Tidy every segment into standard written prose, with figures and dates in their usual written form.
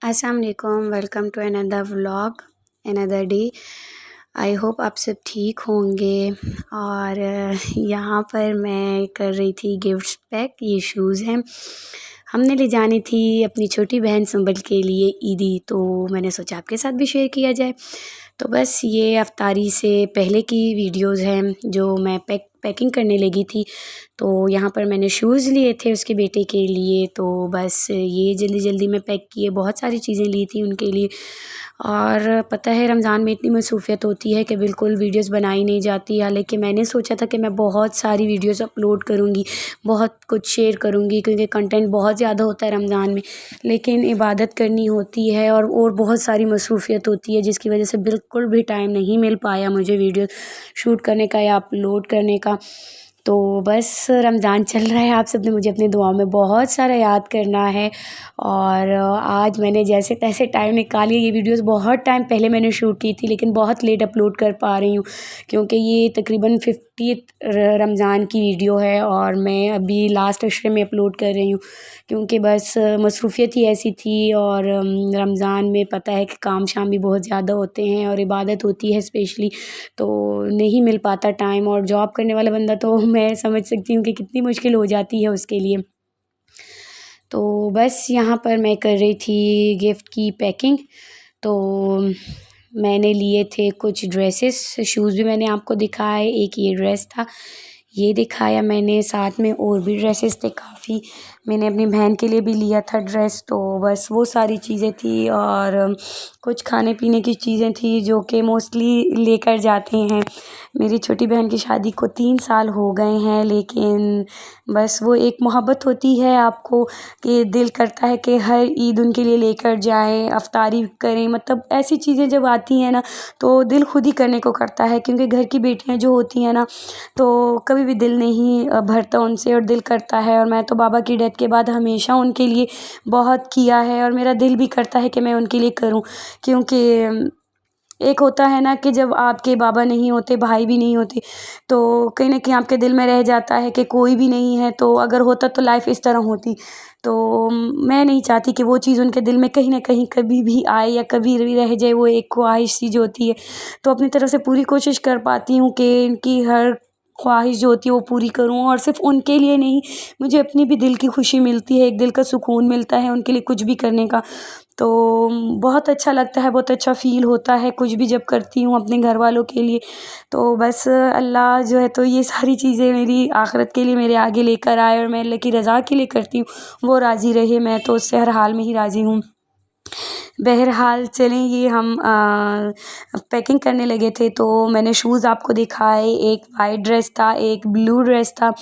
अस्सलाम वालेकुम, welcome to another vlog, another day. I hope आप सब ठीक होंगे। और यहाँ पर मैं कर रही थी गिफ्ट्स पैक। ये शूज़ हैं, हमने ले जानी थी अपनी छोटी बहन संबल के लिए ईदी, तो मैंने सोचा आपके साथ भी शेयर किया जाए। तो बस ये अफ्तारी से पहले की वीडियोज़ हैं जो मैं पैकिंग करने लगी थी। तो यहाँ पर मैंने शूज़ लिए थे उसके बेटे के लिए, तो बस ये जल्दी जल्दी में पैक किए। बहुत सारी चीज़ें ली थी उनके लिए। और पता है रमज़ान में इतनी मसरूफ़ियत होती है कि बिल्कुल वीडियोज़ बनाई नहीं जाती। हालांकि मैंने सोचा था कि मैं बहुत सारी वीडियोज़ अपलोड करूँगी, बहुत कुछ शेयर करूँगी, क्योंकि कंटेंट बहुत ज़्यादा होता है रमज़ान में। लेकिन इबादत करनी होती है और बहुत सारी मसरूफ़ियत होती है, जिसकी वजह से बिल्कुल भी टाइम नहीं मिल पाया मुझे वीडियो शूट करने का या अपलोड करने का। तो बस रमज़ान चल रहा है, आप सब ने मुझे अपनी दुआओं में बहुत सारा याद करना है। और आज मैंने जैसे तैसे टाइम निकाल लिया। ये वीडियोस बहुत टाइम पहले मैंने शूट की थी, लेकिन बहुत लेट अपलोड कर पा रही हूँ, क्योंकि ये तकरीबन 50th रमज़ान की वीडियो है और मैं अभी लास्ट अशरे में अपलोड कर रही हूँ, क्योंकि बस मसरूफ़ियत ही ऐसी थी। और रमज़ान में पता है कि काम शाम भी बहुत ज़्यादा होते हैं और इबादत होती है स्पेशली, तो नहीं मिल पाता टाइम। और जॉब करने वाला बंदा तो मैं समझ सकती हूँ कि कितनी मुश्किल हो जाती है उसके लिए। तो बस यहाँ पर मैं कर रही थी गिफ्ट की पैकिंग। तो मैंने लिए थे कुछ ड्रेसेस, शूज़ भी मैंने आपको दिखाए। एक ये ड्रेस था, ये दिखाया मैंने, साथ में और भी ड्रेसेस थे काफ़ी। मैंने अपनी बहन के लिए भी लिया था ड्रेस। तो बस वो सारी चीज़ें थी और कुछ खाने पीने की चीज़ें थी जो कि मोस्टली लेकर जाते हैं। मेरी छोटी बहन की शादी को 3 साल हो गए हैं, लेकिन बस वो एक मोहब्बत होती है आपको कि दिल करता है कि हर ईद उनके लिए लेकर जाएं, अफ्तारी करें। मतलब ऐसी चीज़ें जब आती हैं ना, तो दिल खुद ही करने को करता है, क्योंकि घर की बेटियां जो होती हैं ना, तो कभी भी दिल नहीं भरता उनसे और दिल करता है। और मैं तो बाबा की डेथ के बाद हमेशा उनके लिए बहुत किया है और मेरा दिल भी करता है कि मैं उनके लिए करूं, क्योंकि एक होता है ना कि जब आपके बाबा नहीं होते, भाई भी नहीं होते, तो कहीं न कहीं आपके दिल में रह जाता है कि कोई भी नहीं है। तो अगर होता तो लाइफ़ इस तरह होती। तो मैं नहीं चाहती कि वो चीज़ उनके दिल में कहीं न कहीं कभी भी आए या कभी भी रह जाए, वो एक ख्वाहिश-सी जो होती है। तो अपनी तरफ से पूरी कोशिश कर पाती हूँ कि इनकी हर ख्वाहिश जो होती है वो पूरी करूँ। और सिर्फ़ उनके लिए नहीं, मुझे अपनी भी दिल की खुशी मिलती है, एक दिल का सुकून मिलता है उनके लिए कुछ भी करने का। तो बहुत अच्छा लगता है, बहुत अच्छा फ़ील होता है कुछ भी जब करती हूँ अपने घर वालों के लिए। तो बस अल्लाह जो है तो ये सारी चीज़ें मेरी आख़िरत के लिए मेरे आगे लेकर आए और मैं अल्लाह की रज़ा के लिए करती हूँ, वो राज़ी रहे। मैं तो उससे हर हाल में ही राज़ी हूँ। बहरहाल चलें, ये हम पैकिंग करने लगे थे, तो मैंने शूज़ आपको दिखाए। एक वाइट ड्रेस था, एक ब्लू ड्रेस था।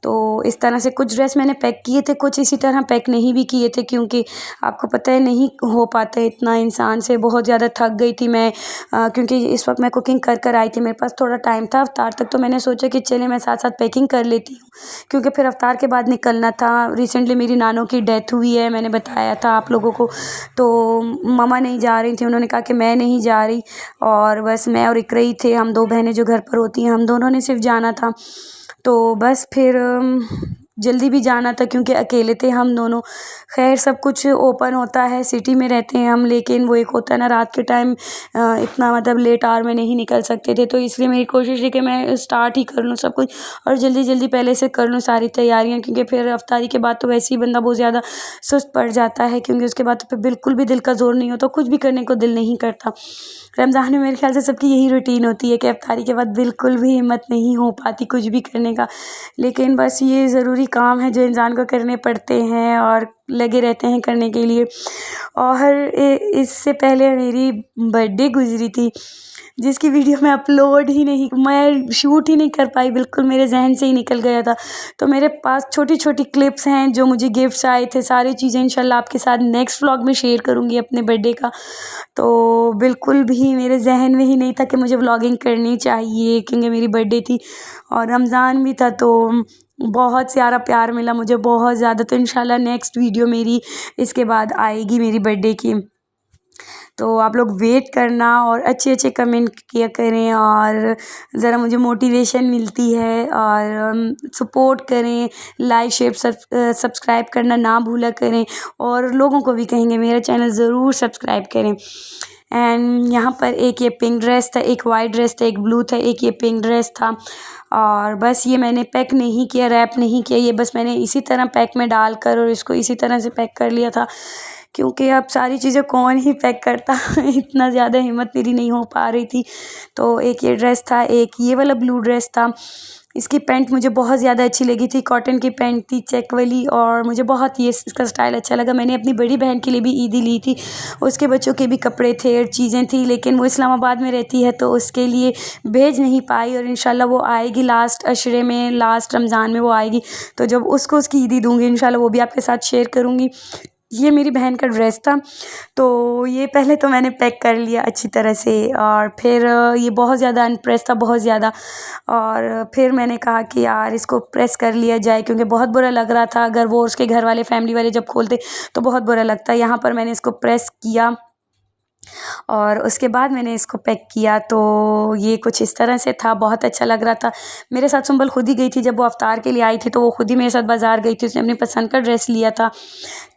तो इस तरह से कुछ ड्रेस मैंने पैक किए थे, कुछ इसी तरह पैक नहीं भी किए थे, क्योंकि आपको पता है नहीं हो पाता है इतना इंसान से। बहुत ज़्यादा थक गई थी मैं, क्योंकि इस वक्त मैं कुकिंग कर कर आई थी, मेरे पास थोड़ा टाइम था अफ्तार तक। तो मैंने सोचा कि चले मैं साथ साथ पैकिंग कर लेती हूँ, क्योंकि फिर अफ्तार के बाद निकलना था। रिसेंटली मेरी नानों की डेथ हुई है, मैंने बताया था आप लोगों को। तो ममा नहीं जा रही थी, उन्होंने कहा कि मैं नहीं जा रही, और बस मैं और इकरा ही थे, हम 2 बहनें जो घर पर होती हैं, हम दोनों ने सिर्फ जाना था। तो बस फिर जल्दी भी जाना था, क्योंकि अकेले थे हम दोनों। खैर सब कुछ ओपन होता है, सिटी में रहते हैं हम, लेकिन वो एक होता है ना रात के टाइम इतना मतलब लेट आवर में नहीं निकल सकते थे। तो इसलिए मेरी कोशिश है कि मैं स्टार्ट ही कर लूँ सब कुछ और जल्दी जल्दी पहले से कर लूँ सारी तैयारियाँ, क्योंकि फिर अफ्तारी के बाद तो वैसे ही बंदा बहुत ज़्यादा सुस्त पड़ जाता है, क्योंकि उसके बाद तो फिर बिल्कुल भी दिल का ज़ोर नहीं होता, कुछ भी करने को दिल नहीं करता। रमज़ान में मेरे ख्याल से सबकी यही रूटीन होती है कि अफ्तारी के बाद बिल्कुल भी हिम्मत नहीं हो पाती कुछ भी करने का। लेकिन बस ये ज़रूरी काम है जो इंसान को करने पड़ते हैं और लगे रहते हैं करने के लिए। और इससे पहले मेरी बर्थडे गुजरी थी, जिसकी वीडियो मैं शूट ही नहीं कर पाई, बिल्कुल मेरे जहन से ही निकल गया था। तो मेरे पास छोटी छोटी क्लिप्स हैं जो मुझे गिफ्ट्स आए थे, सारी चीज़ें इंशाल्लाह आपके साथ नेक्स्ट व्लॉग में शेयर करूँगी अपने बर्थडे का। तो बिल्कुल भी मेरे जहन में ही नहीं था कि मुझे व्लॉगिंग करनी चाहिए, क्योंकि मेरी बर्थडे थी और रमज़ान भी था। तो बहुत सारा प्यार मिला मुझे, बहुत ज़्यादा। तो इंशाल्लाह नेक्स्ट वीडियो मेरी इसके बाद आएगी मेरी बर्थडे की। तो आप लोग वेट करना और अच्छे अच्छे कमेंट किया करें और ज़रा मुझे मोटिवेशन मिलती है। और सपोर्ट करें, लाइक शेयर सब्सक्राइब करना ना भूला करें और लोगों को भी कहेंगे मेरा चैनल ज़रूर सब्सक्राइब करें। एंड यहाँ पर एक ये पिंक ड्रेस था, एक वाइट ड्रेस था, एक ब्लू था, एक ये पिंक ड्रेस था। और बस ये मैंने पैक नहीं किया, रैप नहीं किया, ये बस मैंने इसी तरह पैक में डालकर और इसको इसी तरह से पैक कर लिया था, क्योंकि अब सारी चीज़ें कौन ही पैक करता इतना ज़्यादा हिम्मत मेरी नहीं हो पा रही थी। तो एक ये ड्रेस था, एक ये वाला ब्लू ड्रेस था। इसकी पैंट मुझे बहुत ज़्यादा अच्छी लगी थी, कॉटन की पैंट थी चेक वाली और मुझे बहुत ये इसका स्टाइल अच्छा लगा। मैंने अपनी बड़ी बहन के लिए भी ईदी ली थी, उसके बच्चों के भी कपड़े थे और चीज़ें थी, लेकिन वो इस्लामाबाद में रहती है तो उसके लिए भेज नहीं पाई और इंशाल्लाह वो आएगी लास्ट अशरे में, लास्ट रमज़ान में वो आएगी। तो जब उसको उसकी ईदी दूँगी इंशाल्लाह वो भी आपके साथ शेयर करूँगी। ये मेरी बहन का ड्रेस था, तो ये पहले तो मैंने पैक कर लिया अच्छी तरह से और फिर ये बहुत ज़्यादा अनप्रेस था, बहुत ज़्यादा। और फिर मैंने कहा कि यार इसको प्रेस कर लिया जाए, क्योंकि बहुत बुरा लग रहा था अगर वो उसके घर वाले फैमिली वाले जब खोलते तो बहुत बुरा लगता। यहाँ पर मैंने इसको प्रेस किया और उसके बाद मैंने इसको पैक किया, तो ये कुछ इस तरह से था, बहुत अच्छा लग रहा था। मेरे साथ सुंबल खुद ही गई थी, जब वो अफ्तार के लिए आई थी तो वो खुद ही मेरे साथ बाज़ार गई थी, उसने अपनी पसंद का ड्रेस लिया था।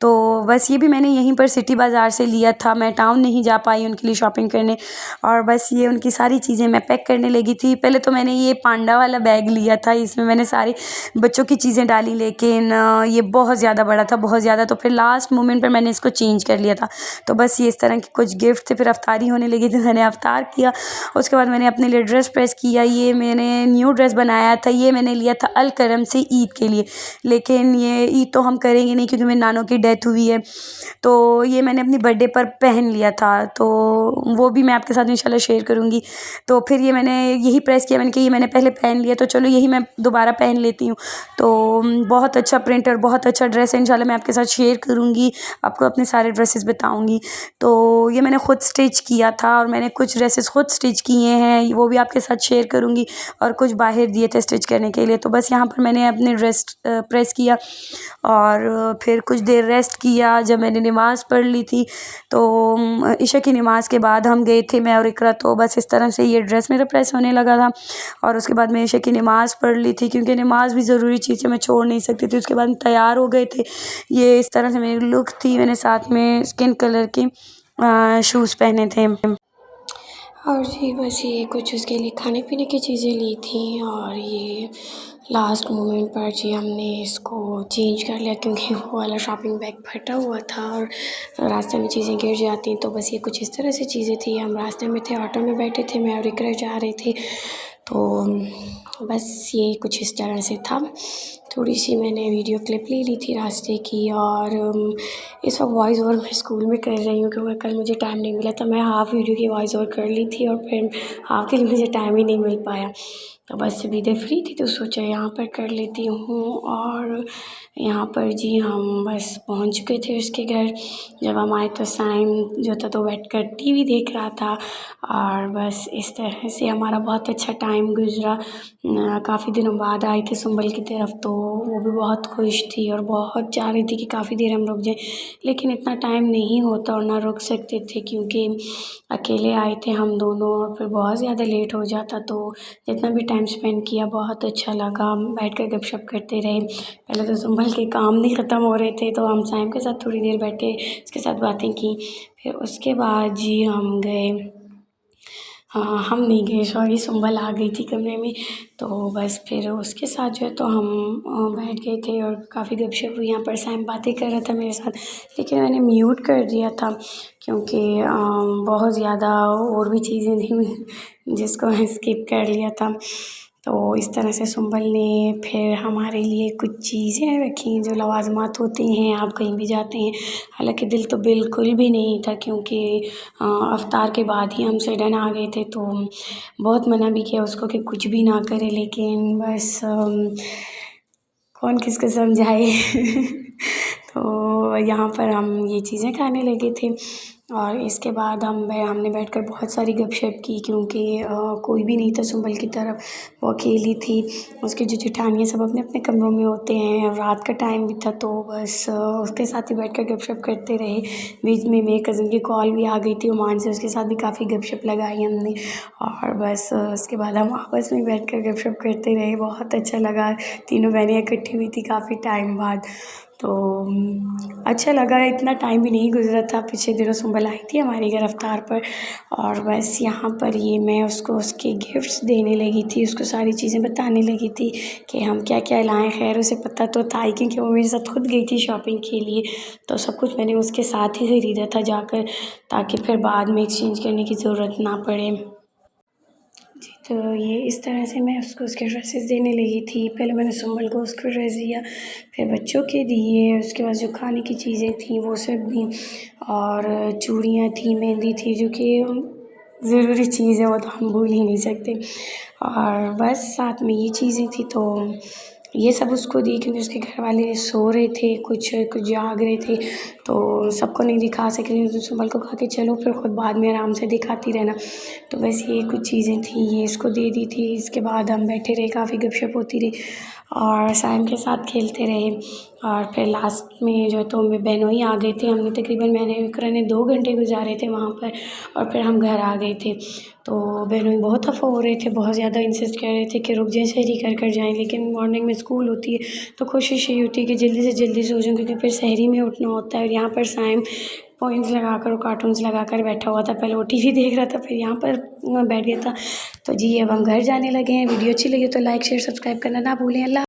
तो बस ये भी मैंने यहीं पर सिटी बाज़ार से लिया था, मैं टाउन नहीं जा पाई उनके लिए शॉपिंग करने। और बस ये उनकी सारी चीज़ें मैं पैक करने लगी थी। पहले तो मैंने ये पांडा वाला बैग लिया था, इसमें मैंने सारी बच्चों की चीज़ें डाली, लेकिन ये बहुत ज़्यादा बड़ा था, बहुत ज़्यादा। तो फिर लास्ट मोमेंट पर मैंने इसको चेंज कर लिया था। तो बस ये इस तरह के कुछ गिफ्ट थे। फिर अफ्तारी होने लगी थी, मैंने अफ्तार किया, उसके बाद मैंने अपने लिए ड्रेस प्रेस किया। ये मैंने न्यू ड्रेस बनाया था, ये मैंने लिया था अल करम से ईद के लिए, लेकिन ये ईद तो हम करेंगे नहीं क्योंकि मेरे नानों की डेथ हुई है। तो ये मैंने अपनी बर्थडे पर पहन लिया था, तो वो भी मैं आपके साथ इंशाल्लाह शेयर करूँगी। तो फिर ये मैंने यही प्रेस किया, मैंने कहा ये मैंने पहले पहन लिया तो चलो यही मैं दोबारा पहन लेती हूँ। तो बहुत अच्छा प्रिंट और बहुत अच्छा ड्रेस है, इंशाल्लाह मैं आपके साथ शेयर करूँगी, आपको अपने सारे ड्रेसेस बताऊँगी। तो ये मैंने खुद स्टिच किया था और मैंने कुछ ड्रेसेस खुद स्टिच किए हैं, वो भी आपके साथ शेयर करूँगी, और कुछ बाहर दिए थे स्टिच करने के लिए। तो बस यहाँ पर मैंने अपने ड्रेस प्रेस किया और फिर कुछ देर रेस्ट किया। जब मैंने नमाज़ पढ़ ली थी तो इशा की नमाज़ के बाद हम गए थे मैं और इकरा, तो बस इस तरह से ये ड्रेस मेरा प्रेस होने लगा था। और उसके बाद मैं इशा की नमाज़ पढ़ ली थी, क्योंकि नमाज़ भी ज़रूरी चीज़ है, मैं छोड़ नहीं सकती थी। उसके बाद तैयार हो गए थे, ये इस तरह से मेरी लुक थी। मैंने साथ में स्किन कलर की शूज़ पहने थे। और जी बस ये कुछ उसके लिए खाने पीने की चीज़ें ली थी और ये लास्ट मोमेंट पर जी हमने इसको चेंज कर लिया, क्योंकि वो वाला शॉपिंग बैग फटा हुआ था और रास्ते में चीज़ें गिर जाती। तो बस ये कुछ इस तरह से चीज़ें थी। हम रास्ते में थे, ऑटो में बैठे थे, मैं और इकरा जा रहे थे, तो बस ये कुछ इस तरह से था। थोड़ी सी मैंने वीडियो क्लिप ले ली थी रास्ते की और इस वक्त वॉइस ओवर मैं स्कूल में कर रही हूँ, क्योंकि कल मुझे टाइम नहीं मिला था। मैं हाफ़ वीडियो की वॉइस ओवर कर ली थी और फिर हाफ़ के लिए मुझे टाइम ही नहीं मिल पाया। तो बस अभी इधर फ्री थी तो सोचा यहाँ पर कर लेती हूँ। और यहाँ पर जी हम बस पहुँच चुके थे उसके घर। जब हम आए तो साइम जो था तो बैठ कर टीवी देख रहा था और बस इस तरह से हमारा बहुत अच्छा टाइम गुजरा। काफ़ी दिनों बाद आए थे सुंबल की तरफ, तो वो भी बहुत खुश थी और बहुत चाह रही थी कि काफ़ी देर हम रुक जाएं, लेकिन इतना टाइम नहीं होता और ना रुक सकते थे, क्योंकि अकेले आए थे हम दोनों और फिर बहुत ज़्यादा लेट हो जाता। तो जितना भी टाइम स्पेंड किया बहुत अच्छा लगा, बैठ कर गपशप करते रहे। पहले तो सुंबल के काम नहीं ख़त्म हो रहे थे, तो हम साइम के साथ थोड़ी देर बैठे, उसके साथ बातें की। फिर उसके बाद जी हम गए, हाँ हम नहीं गए, सॉरी, सुंबल आ गई थी कमरे में। तो बस फिर उसके साथ जो है तो हम बैठ गए थे और काफ़ी गपशप हुई। यहाँ पर सैम बातें कर रहा था मेरे साथ, लेकिन मैंने म्यूट कर दिया था, क्योंकि बहुत ज़्यादा और भी चीज़ें थी जिसको मैं स्किप कर लिया था। तो इस तरह से सुंबल ने फिर हमारे लिए कुछ चीज़ें रखी जो लवाज़मात होती हैं आप कहीं भी जाते हैं। हालांकि दिल तो बिल्कुल भी नहीं था, क्योंकि अफ्तार के बाद ही हम सडन आ गए थे, तो बहुत मना भी किया उसको कि कुछ भी ना करे, लेकिन बस कौन किसको समझाए तो यहाँ पर हम ये चीज़ें खाने लगे थे। और इसके बाद हमने बैठकर बहुत सारी गपशप की, क्योंकि कोई भी नहीं था सुंबल की तरफ, वो अकेली थी। उसके जो जेठानियाँ सब अपने अपने कमरों में होते हैं, रात का टाइम भी था, तो बस उसके साथ ही बैठकर गपशप करते रहे। बीच में मेरे कज़न की कॉल भी आ गई थी ओमान से, उसके साथ भी काफ़ी गपशप लगाई हमने। और बस उसके बाद हम आपस में बैठकर गपशप करते रहे, बहुत अच्छा लगा। तीनों बहनें इकट्ठी हुई थी काफ़ी टाइम बाद, तो अच्छा लगा। इतना टाइम भी नहीं गुजरा था, पिछले दिनों सुंबल आई थी हमारे घर अफ्तार पर। और बस यहाँ पर ये मैं उसको उसके गिफ्ट्स देने लगी थी, उसको सारी चीज़ें बताने लगी थी कि हम क्या क्या लाएँ। खैर उसे पता तो था ही, क्योंकि वो मेरे साथ खुद गई थी शॉपिंग के लिए, तो सब कुछ मैंने उसके साथ ही ख़रीदा था जाकर, ताकि फिर बाद में एक्सचेंज करने की ज़रूरत ना पड़े। जी, तो ये इस तरह से मैं उसको उसके ड्रेसेस देने लगी थी। पहले मैंने सुंबल को उसका ड्रेस दिया, फिर बच्चों के दिए, उसके बाद जो खाने की चीज़ें थी वो सब दी, और चूड़ियाँ थी, मेहंदी थी, जो कि ज़रूरी चीज़ है, वो तो हम भूल ही नहीं सकते। और बस साथ में ये चीज़ें थी, तो ये सब उसको दी, क्योंकि उसके घर वाले सो रहे थे, कुछ कुछ जाग रहे थे, तो सबको नहीं दिखा सके। तो सुंबल को कहा कि चलो फिर खुद बाद में आराम से दिखाती रहना। तो बस ये कुछ चीज़ें थी, ये इसको दे दी थी। इसके बाद हम बैठे रहे, काफ़ी गपशप होती रही और साइम के साथ खेलते रहे। और फिर लास्ट में जो तो मैं बहनों आ गए थे, हमने तकरीबन मैंने इकरा ने 2 घंटे गुजारे थे वहाँ पर, और फिर हम घर आ गए थे। तो बहनों बहुत खफ़ा हो रहे थे, बहुत ज़्यादा इंसिस्ट कर रहे थे कि रुक जाएँ, सहरी कर कर जाएँ, लेकिन मॉर्निंग में स्कूल होती है, तो कोशिश यही होती है कि जल्दी से जल्दी सो जाऊँ, क्योंकि फिर सहरी में उठना होता है। और यहाँ पर साइम पॉइंट्स लगाकर और कार्टून्स लगाकर बैठा हुआ था, पहले वो टीवी देख रहा था, फिर यहाँ पर बैठ गया था। तो जी अब हम घर जाने लगे हैं। वीडियो अच्छी लगी तो लाइक शेयर सब्सक्राइब करना ना भूलें। अल्लाह।